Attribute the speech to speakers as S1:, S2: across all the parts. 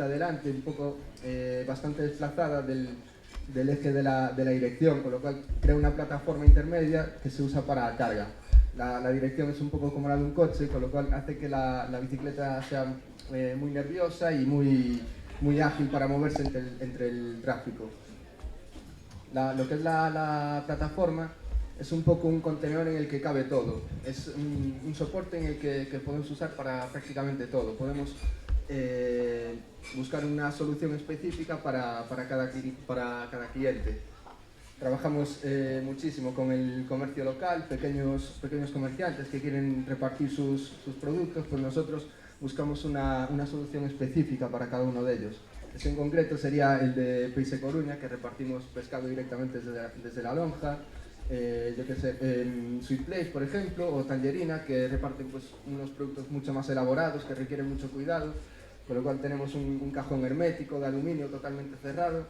S1: adelante, un poco bastante desplazada del eje de la dirección, con lo cual crea una plataforma intermedia que se usa para carga. La dirección es un poco como la de un coche, con lo cual hace que la bicicleta sea muy nerviosa y muy ágil para moverse entre el tráfico. Lo que es la plataforma es un poco un contenedor en el que cabe todo. Es un soporte en el que podemos usar para prácticamente todo. Podemos buscar una solución específica para cada cliente. Trabajamos muchísimo con el comercio local, pequeños comerciantes que quieren repartir sus productos, pues nosotros buscamos una solución específica para cada uno de ellos. Ese en concreto sería el de Peixe Coruña, que repartimos pescado directamente desde la lonja. Yo que sé, Sweet Place, por ejemplo, o Tangerina, que reparten pues, unos productos mucho más elaborados, que requieren mucho cuidado, con lo cual tenemos un cajón hermético de aluminio totalmente cerrado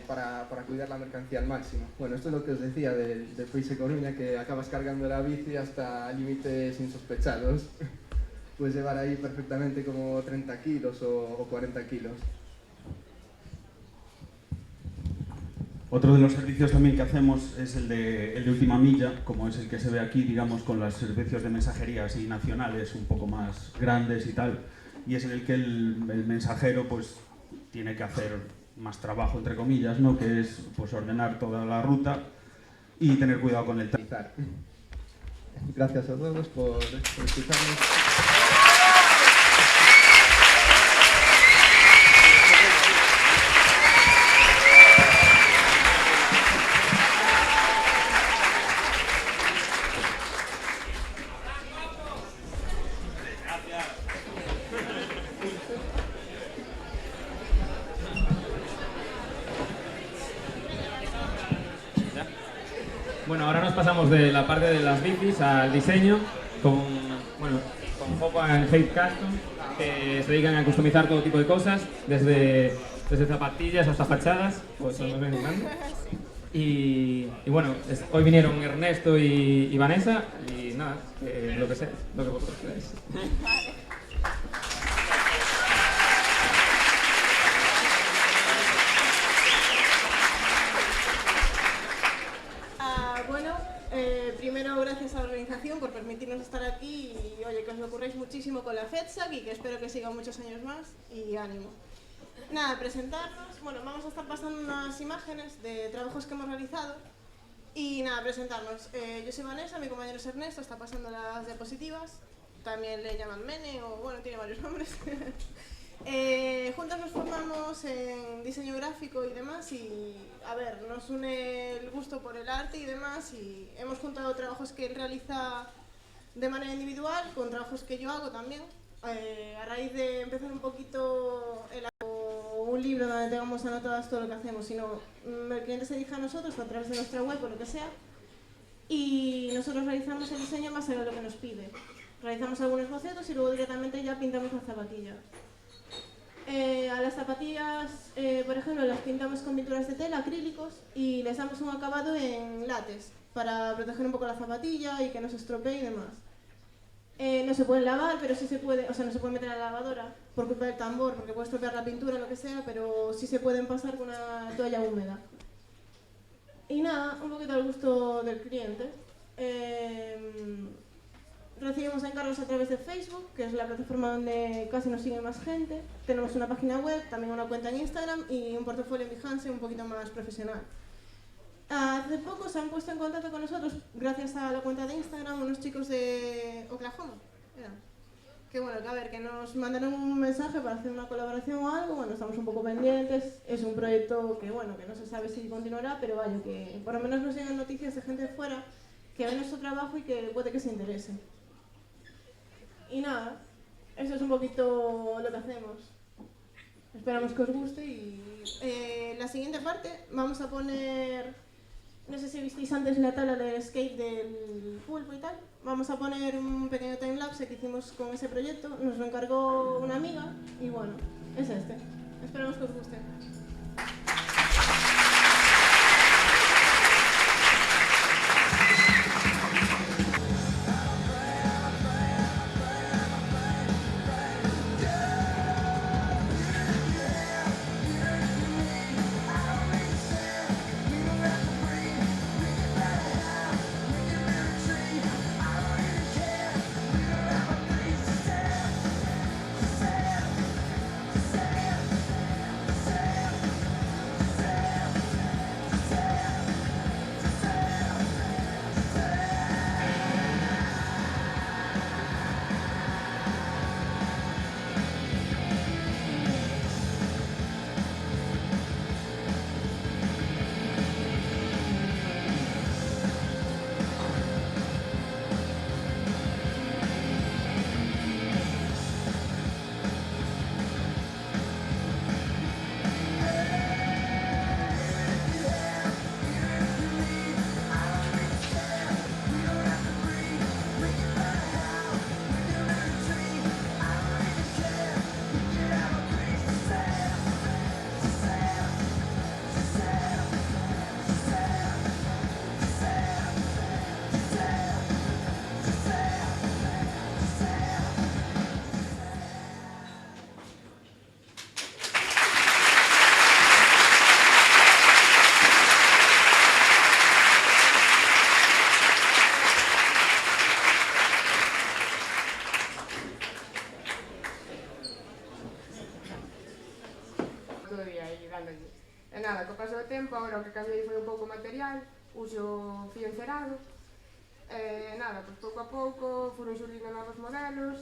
S1: para cuidar la mercancía al máximo. Bueno, esto es lo que os decía de Peixe Coruña, que acabas cargando la bici hasta límites insospechados. Puedes llevar ahí perfectamente como 30 kilos o 40 kilos.
S2: Otro de los servicios también que hacemos es el de última milla, como es el que se ve aquí, digamos, con los servicios de mensajería así nacionales un poco más grandes y tal, y es en el que el mensajero pues tiene que hacer más trabajo, entre comillas, ¿no? Que es pues ordenar toda la ruta y tener cuidado con el tráfico.
S1: Gracias a todos por escucharnos.
S3: Bueno, ahora nos pasamos de la parte de las bicis al diseño con foco en Hate Custom, que se dedican a customizar todo tipo de cosas, desde zapatillas hasta fachadas, pues eso nos ven jugando. Y bueno, hoy vinieron Ernesto y Vanessa, y nada, lo que sé, lo que vosotros queráis.
S4: Primero, gracias a la organización por permitirnos estar aquí y oye, que os lo ocurréis muchísimo con la FEDSAC y que espero que siga muchos años más y ánimo. Nada, presentarnos, bueno, vamos a estar pasando unas imágenes de trabajos que hemos realizado y nada, presentarnos. Yo soy Vanessa, mi compañero es Ernesto, está pasando las diapositivas, también le llaman Mene o bueno, tiene varios nombres. Juntas nos formamos en diseño gráfico y demás y, a ver, nos une el gusto por el arte y demás y hemos juntado trabajos que él realiza de manera individual con trabajos que yo hago también. A raíz de empezar un poquito un libro donde tengamos anotadas todo lo que hacemos, sino el cliente se dirige a nosotros a través de nuestra web o lo que sea y nosotros realizamos el diseño más allá de lo que nos pide. Realizamos algunos bocetos y luego directamente ya pintamos la zapatilla. A las zapatillas, por ejemplo, las pintamos con pinturas de tela, acrílicos, y les damos un acabado en látex para proteger un poco la zapatilla y que no se estropee y demás. No se pueden lavar, pero sí se puede, o sea, no se puede meter en la lavadora por culpa del tambor, porque puede estropear la pintura o lo que sea, pero sí se pueden pasar con una toalla húmeda. Y nada, un poquito al gusto del cliente. Recibimos encargos a través de Facebook, que es la plataforma donde casi nos sigue más gente. Tenemos una página web, también una cuenta en Instagram y un portafolio en Behance un poquito más profesional. Hace poco se han puesto en contacto con nosotros, gracias a la cuenta de Instagram, unos chicos de Oklahoma. Que bueno, que a ver, que nos mandaron un mensaje para hacer una colaboración o algo. Bueno, estamos un poco pendientes. Es un proyecto que bueno, que no se sabe si continuará, pero vaya, que por lo menos nos llegan noticias de gente de fuera que ve nuestro trabajo y que puede que se interese. Y nada, eso es un poquito lo que hacemos. Esperamos que os guste y la siguiente parte vamos a poner, no sé si visteis antes la tabla de skate del pulpo y tal, vamos a poner un pequeño timelapse que hicimos con ese proyecto, nos lo encargó una amiga y bueno, es este. Esperamos que os guste.
S5: copiándolle. E nada, co paso do tempo, agora o que cambiei foi un pouco o material, uso fío encerado, e nada, pois pouco a pouco foron xurdindo novos modelos,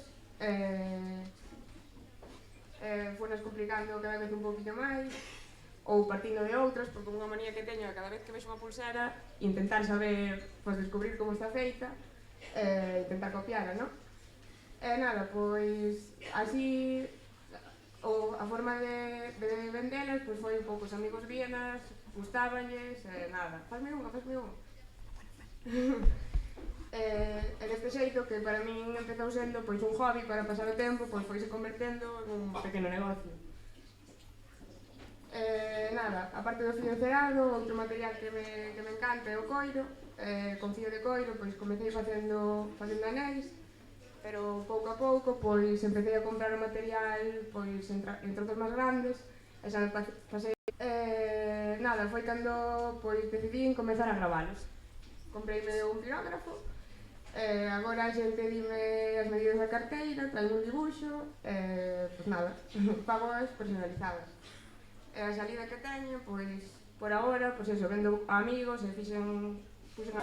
S5: fonas complicando cada vez un pouquinho máis, ou partindo de outras, porque unha manía que teño é cada vez que vexo unha pulsera intentar saber, pois descubrir como está feita e intentar copiala, non? E nada, pois así a forma de vendelas pois foi un pouco os amigos vienas, gustábanlles, nada, fasme unha. E deste xeito que para min empezou sendo pois un hobby para pasar o tempo, pois foise convertendo nun pequeno negocio. Nada, aparte do fío encerado, outro material que me encanta é o coiro. Con fío de coiro pois comecei facendo anéis, pero pouco a pouco pois empecé a comprar o material pois en trozos máis grandes e xa me pasei. Nada, foi cando pois decidín comezar a gravalos. Compreime un pirógrafo, agora a xente dime as medidas da carteira, trae un dibuixo, pois nada, pago as personalizadas. E a salida que teño, pois, por agora, pois eso, vendo a amigos e puxen a...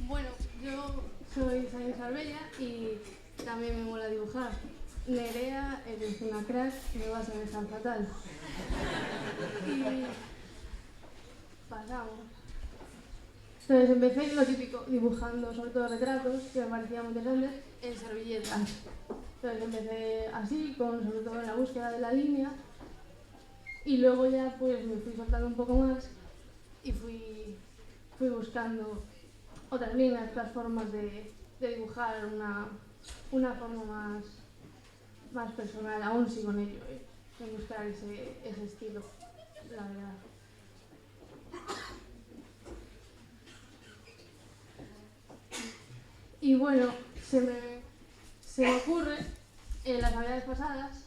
S6: Bueno, yo soy Sani Sarbella y también me mola dibujar. Nerea, eres una crack, me vas a dejar fatal. Y pasamos. Entonces empecé lo típico, dibujando sobre todo retratos, que me parecían muy interesantes, en servilletas. Entonces empecé así, sobre todo en la búsqueda de la línea, y luego ya pues me fui soltando un poco más y fui buscando otras líneas, otras formas de dibujar una forma más personal. Aún sigo en ello, en buscar ese estilo, la verdad. Y bueno, se me ocurre en las navidades pasadas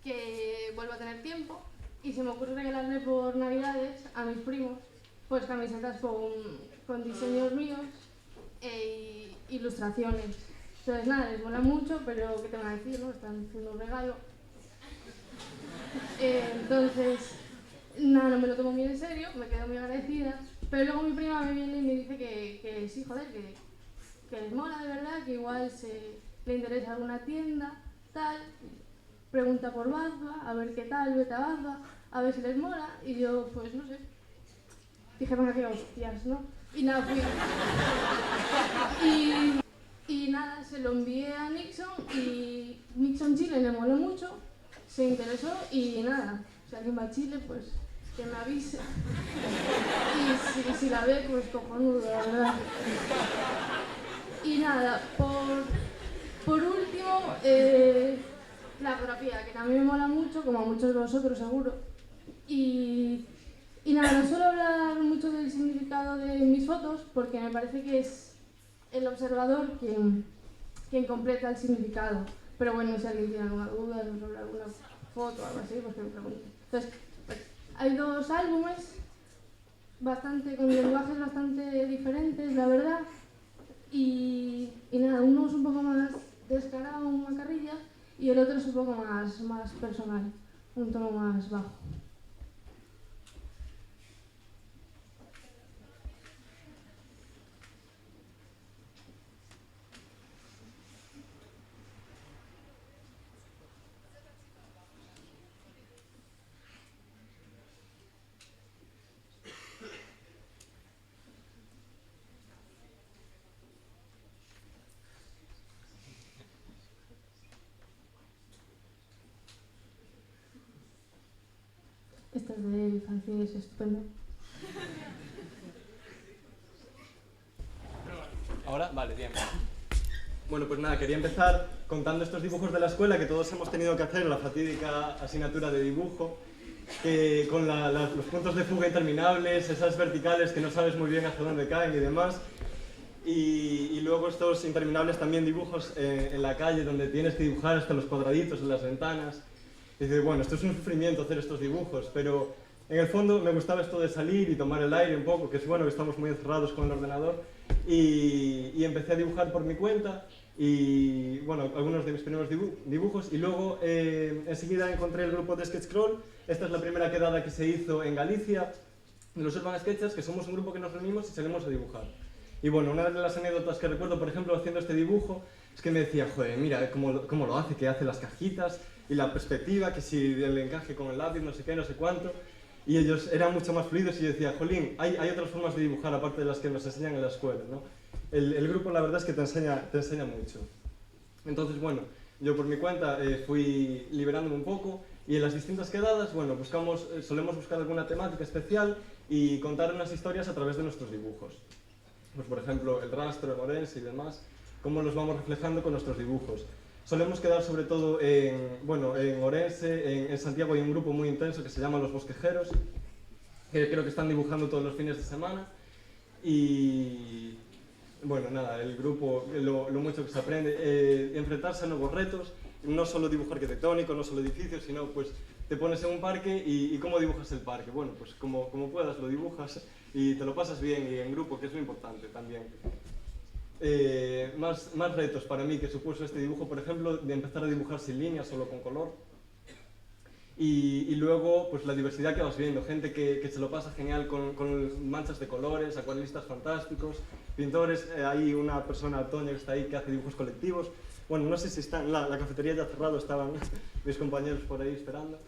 S6: que vuelvo a tener tiempo y se me ocurre regalarle por navidades a mis primos pues camisetas con diseños míos e ilustraciones. Entonces nada, les mola mucho, pero ¿qué te van a decir, no? Están haciendo un regalo. Entonces, nada, no me lo tomo muy en serio, me quedo muy agradecida, pero luego mi prima me viene y me dice que sí, joder, que les mola de verdad, que igual le interesa alguna tienda, tal, pregunta por Bazba, a ver qué tal, vete a Bazba, a ver si les mola, y yo, pues no sé, dije, venga, qué hostias, ¿no? Y nada, fui. Y nada, se lo envié a Nixon y Nixon Chile le moló mucho, se interesó y nada, si alguien va a Chile, pues que me avise. Y si la ve, pues cojonudo, la verdad. Y nada, por último, la fotografía, que también me mola mucho, como a muchos de vosotros seguro. Y nada, no suelo hablar mucho del significado de mis fotos porque me parece que es el observador quien completa el significado. Pero bueno, si alguien tiene alguna duda sobre alguna foto o algo así, pues que me pregunte. Entonces, hay dos álbumes bastante, con lenguajes bastante diferentes, la verdad. Y nada, uno es un poco más descarado, una carrilla, y el otro es un poco más personal, un tono más bajo. Esta es de Francis, estupendo.
S7: ¿Ahora? Vale, bien. Bueno, pues nada, quería empezar contando estos dibujos de la escuela que todos hemos tenido que hacer en la fatídica asignatura de dibujo, que con los puntos de fuga interminables, esas verticales que no sabes muy bien hacia dónde caen y demás, y luego estos interminables también dibujos en la calle donde tienes que dibujar hasta los cuadraditos en las ventanas. Y dices, bueno, esto es un sufrimiento hacer estos dibujos, pero en el fondo me gustaba esto de salir y tomar el aire un poco, que es bueno que estamos muy encerrados con el ordenador, y empecé a dibujar por mi cuenta, y bueno, algunos de mis primeros dibujos, y luego enseguida encontré el grupo de Sketchcrawl. Esta es la primera quedada que se hizo en Galicia, de los Urban Sketchers, que somos un grupo que nos reunimos y salimos a dibujar. Y bueno, una de las anécdotas que recuerdo, por ejemplo, haciendo este dibujo, es que me decía, joder, mira cómo lo hace, que hace las cajitas, y la perspectiva, que si el encaje con el lápiz, no sé qué, no sé cuánto. Y ellos eran mucho más fluidos y yo decía, jolín, hay otras formas de dibujar aparte de las que nos enseñan en la escuela, ¿no? El grupo la verdad es que te enseña mucho. Entonces, bueno, yo por mi cuenta fui liberándome un poco y en las distintas quedadas, bueno, solemos buscar alguna temática especial y contar unas historias a través de nuestros dibujos. Pues por ejemplo, el rastro, el Orense y demás, cómo los vamos reflejando con nuestros dibujos. Solemos quedar sobre todo en Orense, en Santiago hay un grupo muy intenso que se llama Los Bosquejeros, que creo que están dibujando todos los fines de semana. Y bueno, nada, el grupo, lo mucho que se aprende, enfrentarse a nuevos retos, no solo dibujo arquitectónico, no solo edificios, sino pues te pones en un parque y ¿cómo dibujas el parque? Bueno, pues como puedas lo dibujas y te lo pasas bien y en grupo, que es lo importante también. Más retos para mí que supuso este dibujo, por ejemplo, de empezar a dibujar sin líneas, solo con color. Y luego, pues la diversidad que vas viendo, gente que se lo pasa genial con manchas de colores, acuarelistas fantásticos, pintores, hay una persona, Toño, que está ahí, que hace dibujos colectivos. Bueno, no sé si está en la cafetería ya cerrado, estaban mis compañeros por ahí esperando.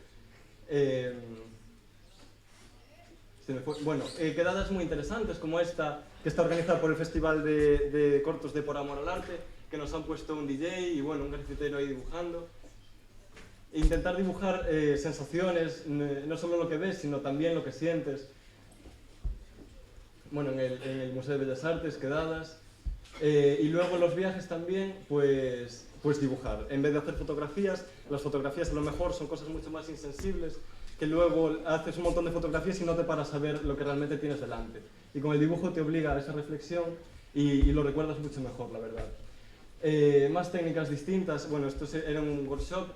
S7: Bueno, quedadas muy interesantes como esta, que está organizada por el Festival de Cortos de Por Amor al Arte, que nos han puesto un DJ y bueno, un grafitero ahí dibujando. Intentar dibujar sensaciones, no solo lo que ves, sino también lo que sientes. Bueno, en el Museo de Bellas Artes, quedadas. Y luego los viajes también, pues dibujar. En vez de hacer fotografías, las fotografías a lo mejor son cosas mucho más insensibles, que luego haces un montón de fotografías y no te paras a ver lo que realmente tienes delante. Y con el dibujo te obliga a esa reflexión y lo recuerdas mucho mejor, la verdad. Más técnicas distintas, bueno, esto era un workshop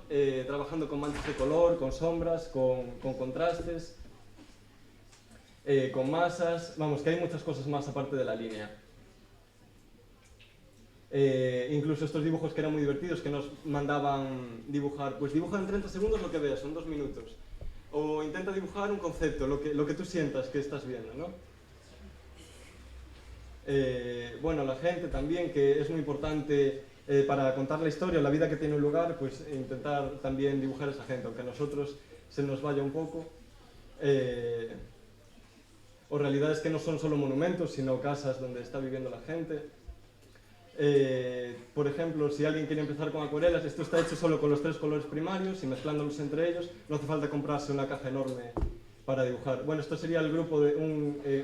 S7: trabajando con manchas de color, con sombras, con contrastes, con masas, vamos, que hay muchas cosas más aparte de la línea. Incluso estos dibujos que eran muy divertidos, que nos mandaban dibujar, pues dibuja en 30 segundos lo que veas, son 2 minutos. O intenta dibujar un concepto, lo que tú sientas que estás viendo, ¿no? Bueno, la gente también, que es muy importante para contar la historia, la vida que tiene un lugar, pues intentar también dibujar a esa gente, aunque a nosotros se nos vaya un poco. O realidades que no son solo monumentos, sino casas donde está viviendo la gente. Por ejemplo, si alguien quiere empezar con acuarelas, esto está hecho solo con los 3 colores primarios y mezclándolos entre ellos, no hace falta comprarse una caja enorme para dibujar. Bueno, esto sería el grupo de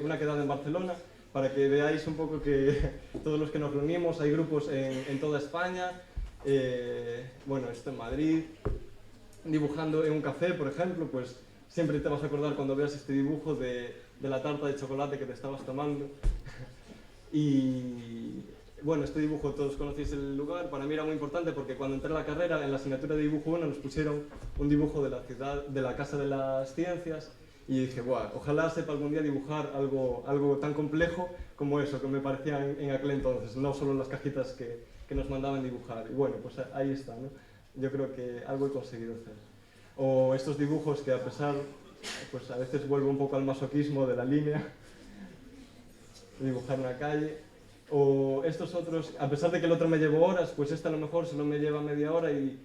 S7: una quedada en Barcelona, para que veáis un poco que todos los que nos reunimos, hay grupos en toda España, bueno, esto en Madrid, dibujando en un café, por ejemplo, pues siempre te vas a acordar cuando veas este dibujo de la tarta de chocolate que te estabas tomando. Y bueno, este dibujo, todos conocéis el lugar, para mí era muy importante porque cuando entré a la carrera, en la asignatura de dibujo 1 nos pusieron un dibujo de la ciudad, de la Casa de las Ciencias, y dije, "Buah, ojalá sepa algún día dibujar algo tan complejo como eso, que me parecía en aquel entonces, no solo las cajitas que nos mandaban dibujar". Y bueno, pues ahí está, ¿no? Yo creo que algo he conseguido hacer. O estos dibujos que a pesar, pues a veces vuelvo un poco al masoquismo de la línea, dibujar una calle. O estos otros, a pesar de que el otro me llevó horas, pues este a lo mejor solo me lleva media hora y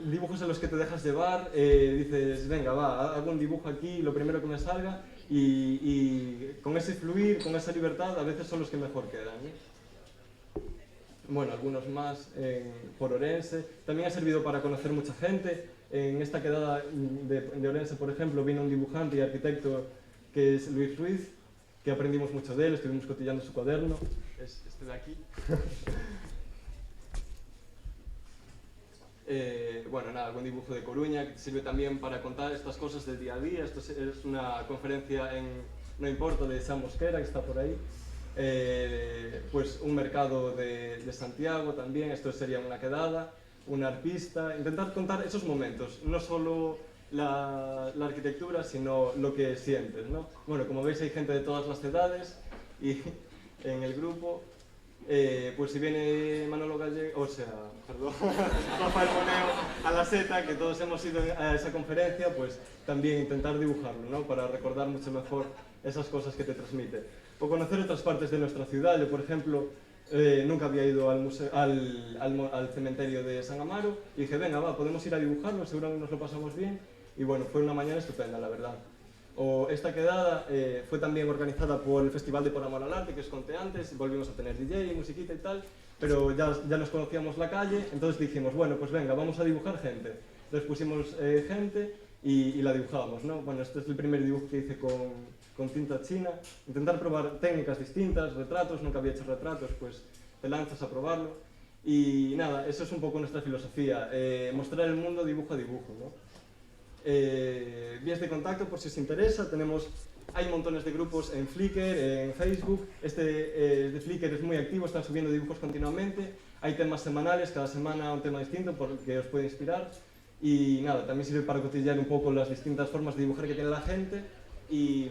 S7: dibujos en los que te dejas llevar, dices, venga, va, hago un dibujo aquí, lo primero que me salga, y con ese fluir, con esa libertad, a veces son los que mejor quedan, ¿no? Bueno, algunos más por Orense. También ha servido para conocer mucha gente. En esta quedada de Orense, por ejemplo, vino un dibujante y arquitecto que es Luis Ruiz, que aprendimos mucho de él, estuvimos cotillando su cuaderno, es este de aquí. Bueno, nada, algún dibujo de Coruña que sirve también para contar estas cosas del día a día. Esto es una conferencia en No Importa de Sam Mosquera, que está por ahí. Pues un mercado de Santiago también, esto sería una quedada, una arpista. Intentar contar esos momentos, no solo la arquitectura, sino lo que sientes, ¿no? Bueno, como veis hay gente de todas las edades y en el grupo. Pues si viene Manolo Gallego, Rafael Moneo a la seta, que todos hemos ido a esa conferencia, pues también intentar dibujarlo, ¿no? Para recordar mucho mejor esas cosas que te transmite. O conocer otras partes de nuestra ciudad. Yo, por ejemplo, nunca había ido al cementerio de San Amaro y dije, venga, va, podemos ir a dibujarlo, seguro que nos lo pasamos bien. Y bueno, fue una mañana estupenda, la verdad. O esta quedada fue también organizada por el Festival de Por Amor al Arte, que os conté antes, volvimos a tener DJ, musiquita y tal, pero ya nos conocíamos la calle, entonces dijimos, bueno, pues venga, vamos a dibujar gente. Entonces pusimos gente y la dibujábamos, ¿no? Bueno, este es el primer dibujo que hice con tinta china, intentar probar técnicas distintas, retratos, nunca había hecho retratos, pues te lanzas a probarlo. Y nada, eso es un poco nuestra filosofía, mostrar el mundo dibujo a dibujo, ¿no? Vías de contacto por si os interesa, hay montones de grupos en Flickr, en Facebook. Este de Flickr es muy activo, están subiendo dibujos continuamente, hay temas semanales, cada semana un tema distinto por el que os puede inspirar. Y nada, también sirve para cotillear un poco las distintas formas de dibujar que tiene la gente y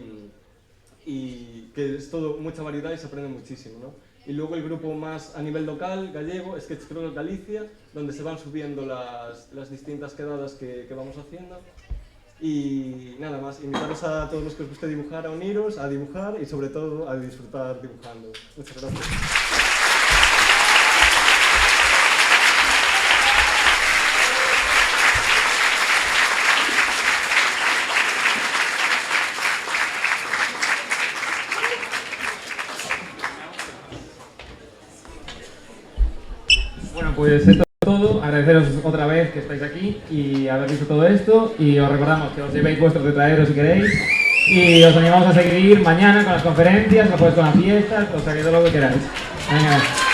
S7: que es todo mucha variedad y se aprende muchísimo, ¿no? Y luego el grupo más a nivel local, gallego, Sketch Cross Galicia, donde se van subiendo las distintas quedadas que vamos haciendo. Y nada más, invitaros a todos los que os guste dibujar a uniros, a dibujar y sobre todo a disfrutar dibujando. Muchas gracias.
S3: Bueno, pues esto es todo. Agradeceros otra vez que estáis aquí y haber visto todo esto. Y os recordamos que os llevéis vuestros tetraeros si queréis. Y os animamos a seguir mañana con las conferencias, después con las fiestas, o sea que todo lo que queráis. Venga.